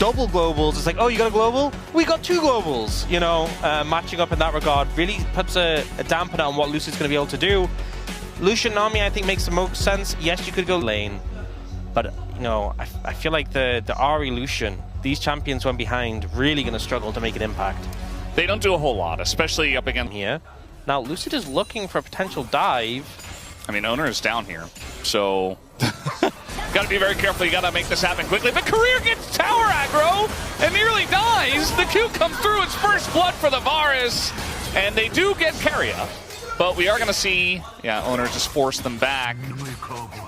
double globals. It's like, oh, you got a global? We got 2 globals. You know, matching up in that regard really puts a dampener on what Lucid's going to be able to do. Lucian Nami, I think, makes the most sense. Yes, you could go lane, but you know, I feel like the Ahri Lucian, these champions went behind, really going to struggle to make an impact. They don't do a whole lot, especially up against here. Now, Lucid is looking for a potential dive. I mean, Owner is down here, so got to be very careful. You got to make this happen quickly. But Career gets tower aggro and nearly dies. The Q comes through. It's first blood for the Varus, and they do get Keria. But we are going to see, yeah, Owner just force them back.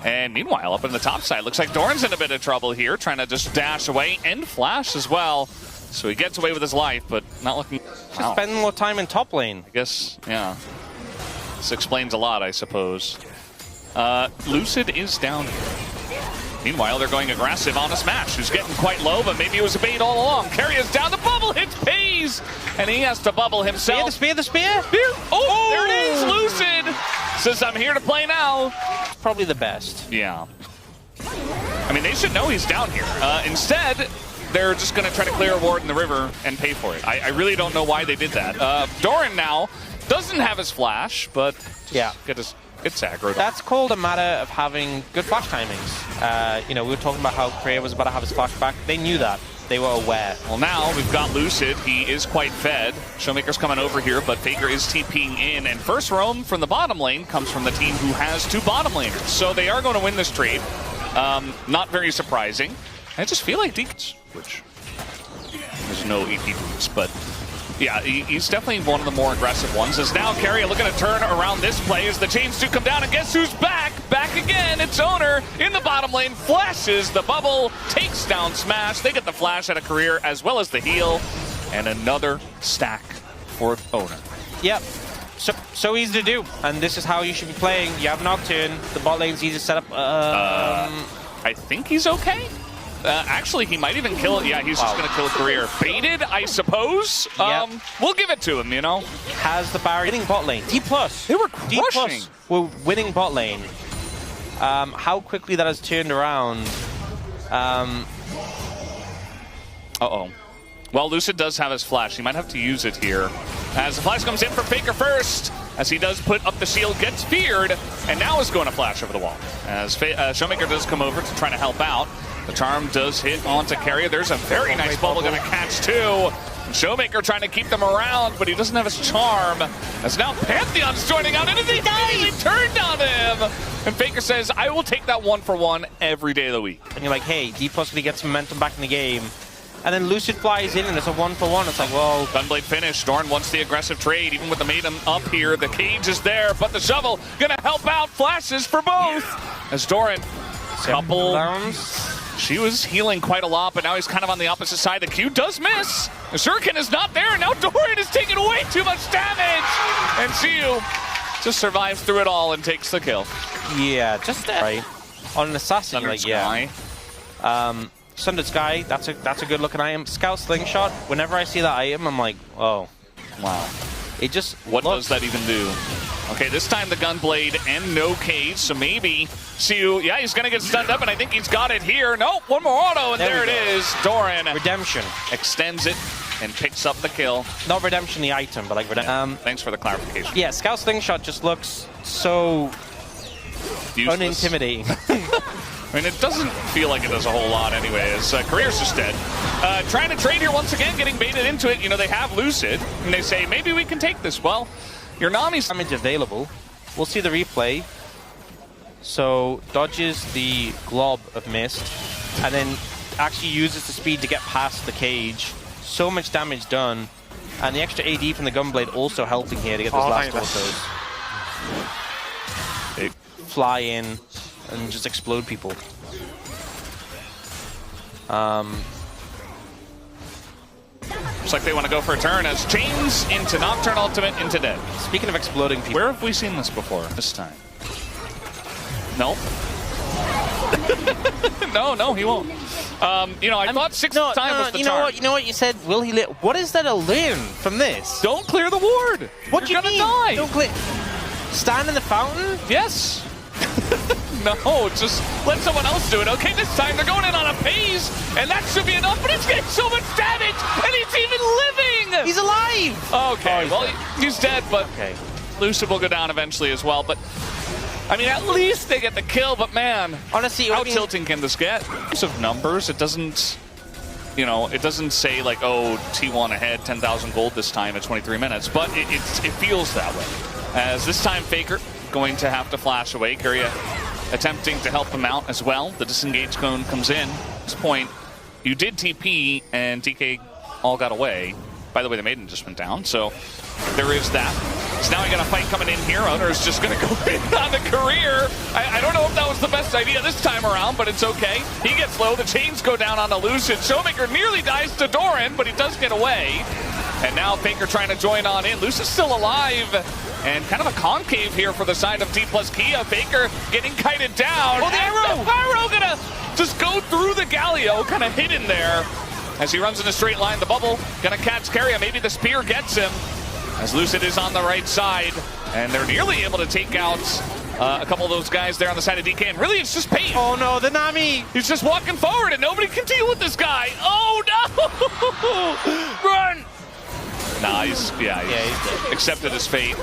And meanwhile, up in the top side, looks like Doran's in a bit of trouble here, trying to just dash away and flash as well. So he gets away with his life, but not looking... Just spending more time in top lane. I guess, yeah. This explains a lot, I suppose. Lucid is down here. Meanwhile, they're going aggressive on a Smash, who's getting quite low, but maybe it was a bait all along. Keria's down, the bubble hits Peyz, and he has to bubble himself. The spear! Oh, there it is! Lucid says, I'm here to play now. It's probably the best. Yeah. I mean, they should know he's down here. Instead, they're just going to try to clear a ward in the river and pay for it. I really don't know why they did that. Doran now doesn't have his flash, but just gets aggroed. That's called a matter of having good flash timings. You know, we were talking about how Korea was about to have his flash back. They knew that. They were aware. Well, now we've got Lucid. He is quite fed. Showmaker's coming over here, but Faker is TPing in. And first roam from the bottom lane comes from the team who has 2 bottom laners. So they are going to win this trade. Not very surprising. I just feel like DK, which there's no EP boots, but yeah, he's definitely one of the more aggressive ones. As now Keria looking to turn around this play as the chains do come down, and guess who's back? Back again, it's Owner in the bottom lane, flashes the bubble, takes down Smash. They get the flash out of Career as well as the heal, and another stack for Owner. Yep. So easy to do, and this is how you should be playing. You have Nocturne, the bot lane's easy to set up. I think he's okay. Actually, he might even kill it. Yeah, he's just going to kill a Career. Baited, I suppose. We'll give it to him, you know. Has the barrier. Winning bot lane. D+. They were crushing. D+. We're winning bot lane. How quickly that has turned around. Uh-oh. Well, Lucid does have his flash. He might have to use it here. As the flash comes in for Faker first, as he does put up the shield, gets feared, and now is going to flash over the wall. As Showmaker does come over to try to help out. The charm does hit onto Keria. There's a very nice bubble going to catch too. Showmaker trying to keep them around, but he doesn't have his charm. As now Pantheon's joining out, and he turned on him. And Faker says, I will take that 1-for-1 every day of the week. And you're like, hey, D+ gonna get some momentum back in the game. And then Lucid flies in, and it's a 1-for-1. It's like, whoa. Gunblade finish. Doran wants the aggressive trade, even with the maiden up here. The cage is there, but the shovel gonna help out. Flashes for both. As Doran, couple downs. She was healing quite a lot, but now he's kind of on the opposite side. The Q does miss. The Shuriken is not there. Now Doran is taking way too much damage. And Ziu just survives through it all and takes the kill. Yeah, just right. On an assassin, Sundered like, Sky. Yeah. Sundered Sky, that's a good looking item. Scout Slingshot, whenever I see that item, I'm like, oh. Wow. It just What does that even do? Okay, this time the Gunblade and no cage, so maybe Ziu, yeah, he's going to get stunned up, and I think he's got it here. Nope, one more auto, and there it is. Doran. Redemption. Extends it and picks up the kill. Not Redemption the item, but like Redemption. Thanks for the clarification. Yeah, Scout Slingshot just looks so useless. unintimidating. I mean, it doesn't feel like it does a whole lot anyways. Career's just dead. Trying to trade here once again, getting baited into it. You know, they have Lucid, and they say, maybe we can take this. Well, your Nami's damage available. We'll see the replay. So, dodges the glob of mist, and then actually uses the speed to get past the cage. So much damage done. And the extra AD from the Gunblade also helping here to get those last autos. They fly in and just explode people. Looks like they want to go for a turn as chains into Nocturne ultimate into dead. Speaking of exploding people. Where have we seen this before? This time. Nope. No, he won't. You know, I thought sixth time was the charm. You know what you said? Will he live? What is there to learn from this? Don't clear the ward. What do you mean? Die. Don't clear. Stand in the fountain? Yes. No, just let someone else do it. Okay, this time they're going in on a Peyz, and that should be enough, but it's getting Okay, well, he's dead, but Okay. Lucid will go down eventually as well. But, I mean, at least they get the kill, but man, Honestly, how tilting can this get? In terms of numbers, it doesn't, you know, it doesn't say like, oh, T1 ahead, 10,000 gold this time at 23 minutes, but it feels that way. As this time, Faker going to have to flash away. Carry attempting to help him out as well. The disengage cone comes in. At this point, you did TP, and DK all got away. By the way, the Maiden just went down, so there is that. So now we got a fight coming in here. Owner's just going to go in on the career. I don't know if that was the best idea this time around, but it's okay. He gets low. The chains go down on the Lucid. Showmaker nearly dies to Doran, but he does get away. And now Faker trying to join on in. Lucid's still alive. And kind of a concave here for the side of D+Kia. Faker getting kited down. Oh, the arrow! The pyro gonna just go through the Galio, kind of hidden there. As he runs in a straight line, the bubble gonna catch Carrier. Maybe the spear gets him. As Lucid is on the right side, and they're nearly able to take out a couple of those guys there on the side of DK. And really, it's just Peyz. Oh no, the Nami! He's just walking forward, and nobody can deal with this guy. Oh no! Run! Nah, he's accepted his fate.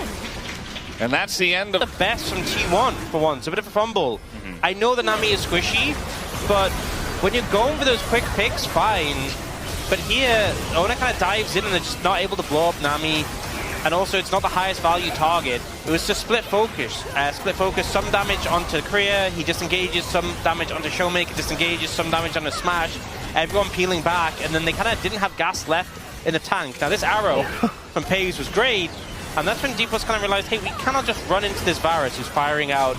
And that's the end of the best from T1 for once. A bit of a fumble. I know the Nami is squishy, but when you're going for those quick picks, fine. But here, Ona kind of dives in and they're just not able to blow up Nami. And also, it's not the highest value target. It was just split focus. Split focus, some damage onto Korea. He disengages, some damage onto Showmaker, disengages, some damage onto Smash. Everyone peeling back, and then they kind of didn't have gas left in the tank. Now, this arrow from Peyz was great. And that's when D+ kind of realized, hey, we cannot just run into this Varus who's firing out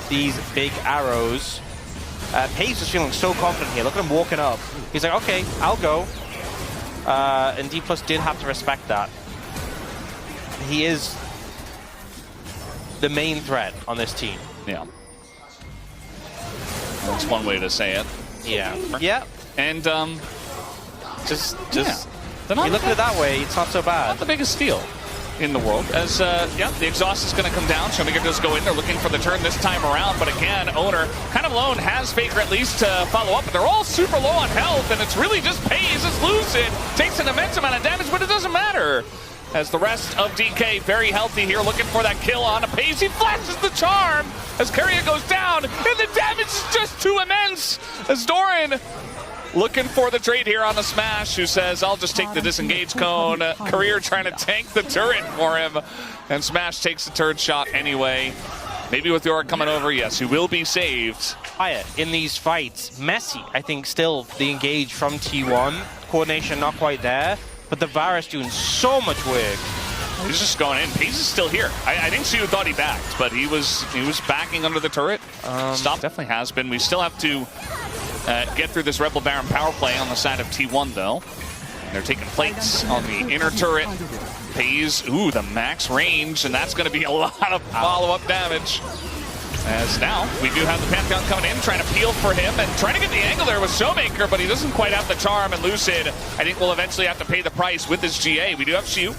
these big arrows. Peyz was feeling so confident here. Look at him walking up. He's like, okay, I'll go. And D+ did have to respect that. He is the main threat on this team. Yeah. That's one way to say it. Yeah. Yeah. And just you look at it that way, it's not so bad. Not the biggest steal in the world. As the exhaust is going to come down. Showmaker does go in. They're looking for the turn this time around, but again, Owner kind of alone has Faker at least to follow up. But they're all super low on health, and it's really just Peyz as Lucid takes an immense amount of damage, but it doesn't matter. As the rest of DK very healthy here, looking for that kill on a Peyz. He flashes the charm as Carrier goes down, and the damage is just too immense. As Doran looking for the trade here on the Smash, who says, I'll just take the disengage cone. Career trying to tank the turret for him, and Smash takes the turret shot anyway. Maybe with York coming over, yes, he will be saved. In these fights, Messi, I think, still the engage from T1. Coordination not quite there. But the Varus doing so much work. He's just going in. Peyz is still here. I think Siu thought he backed, but he was backing under the turret. Stop definitely has been. We still have to get through this Rebel Baron power play on the side of T1 though. And they're taking plates on the inner turret. Peyz, ooh, the max range, and that's going to be a lot of follow-up damage. As now, we do have the Pantheon coming in, trying to peel for him, and trying to get the angle there with Showmaker, but he doesn't quite have the charm, and Lucid, I think, will eventually have to pay the price with his GA. We do have Siu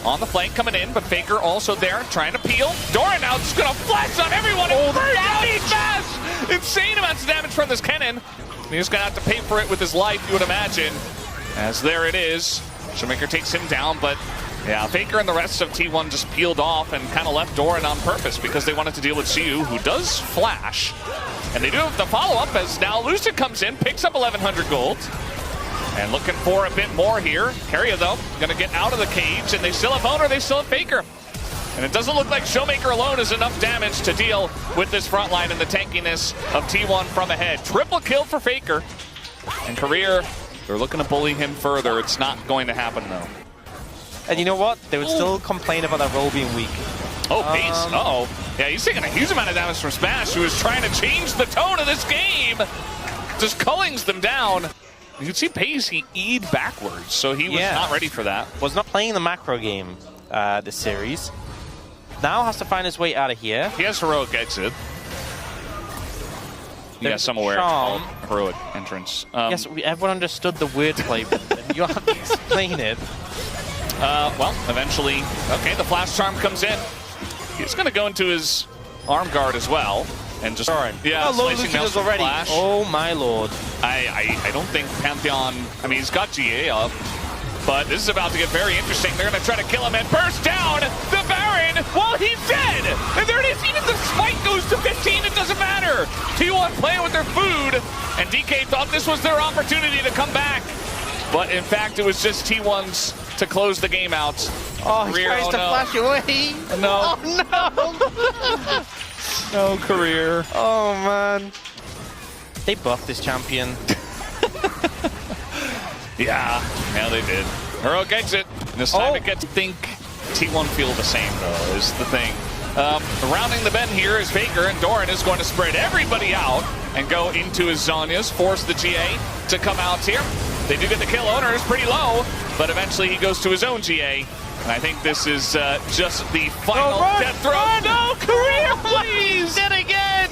on the flank coming in, but Faker also there, trying to peel. Doran now just going to flash on everyone. Oh, the damage! Smash! Insane amounts of damage from this cannon. He's going to have to pay for it with his life, you would imagine. As there it is. Showmaker takes him down, but yeah, Faker and the rest of T1 just peeled off and kind of left Doran on purpose because they wanted to deal with Siu, who does flash. And they do have the follow-up as now Lucid comes in, picks up 1,100 gold. And looking for a bit more here. Carrier, though, going to get out of the cage, and they still have Owner, they still have Faker. And it doesn't look like Showmaker alone is enough damage to deal with this front line and the tankiness of T1 from ahead. Triple kill for Faker. And Career, they're looking to bully him further. It's not going to happen, though. And you know what? They would still complain about that roll being weak. Oh, Peyz. Uh-oh. Yeah, he's taking a huge amount of damage from Smash, who is trying to change the tone of this game. Just cullings them down. You can see Peyz, he E'd backwards, so he was not ready for that. Was not playing the macro game this series. Now has to find his way out of here. He has heroic exit. Yes, I'm aware. Heroic entrance. Yes, everyone understood the wordplay, but you have to explain it. Well, eventually, okay, the flash charm comes in. He's going to go into his arm guard as well. And just, slicing Nelson already. Oh my lord. I don't think Pantheon, I mean, he's got GA up. But this is about to get very interesting. They're going to try to kill him and burst down the Baron while he's dead. And there it is. Even the spike goes to 15. It doesn't matter. T1 playing with their food. And DK thought this was their opportunity to come back. But in fact, it was just T1's to close the game out. Oh, he tries to flash away. No. Oh, no. No career. Oh, man. They buffed this champion. Yeah, they did. Heroic exit. This time it gets to think T1 feel the same, though, is the thing. Rounding the bend here is Faker, and Doran is going to spread everybody out and go into his Zhonya's, force the GA to come out here. They do get the kill. Owner is pretty low, but eventually he goes to his own GA. And I think this is just the final death throw. No, career, please! Dead again!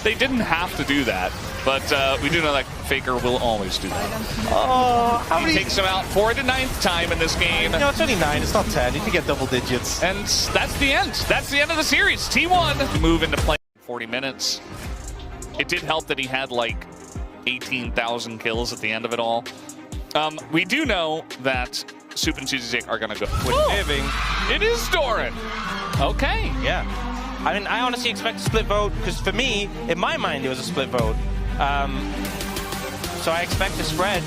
They didn't have to do that, but we do know that Faker will always do that. Oh, how many? He takes him out for the 9th time in this game. No, it's only 9. It's not 10. You can get double digits. And that's the end. That's the end of the series. T1 move into play 40 minutes. It did help that he had like 18,000 kills at the end of it all. We do know that Soup and CZZ are going to go. It is Doran. Okay. Yeah. I mean, I honestly expect a split vote, because for me, in my mind, it was a split vote. So I expect a spread.